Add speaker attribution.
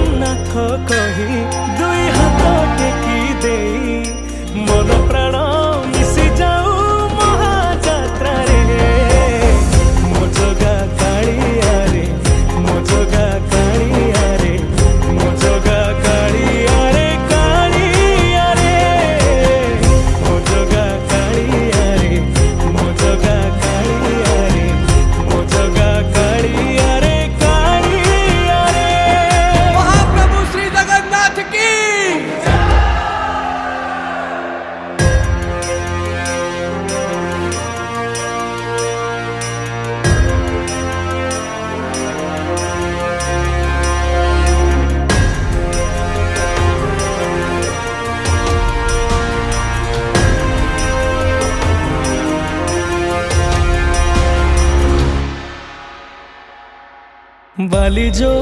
Speaker 1: जगन्नाथ कही दुई हाथ टेकी दे मन प्राण मिशि जाऊ महाजात्रा रे मो जगा कालिया रे मो जगा कालिया रे मो जगा कालिया रे कालिया रे मो जगा कालिया रे मो जगा कालिया रे मो जगा कालिया रे कालिया रे।
Speaker 2: महाप्रभु श्री जगन्नाथ की
Speaker 1: बाली जो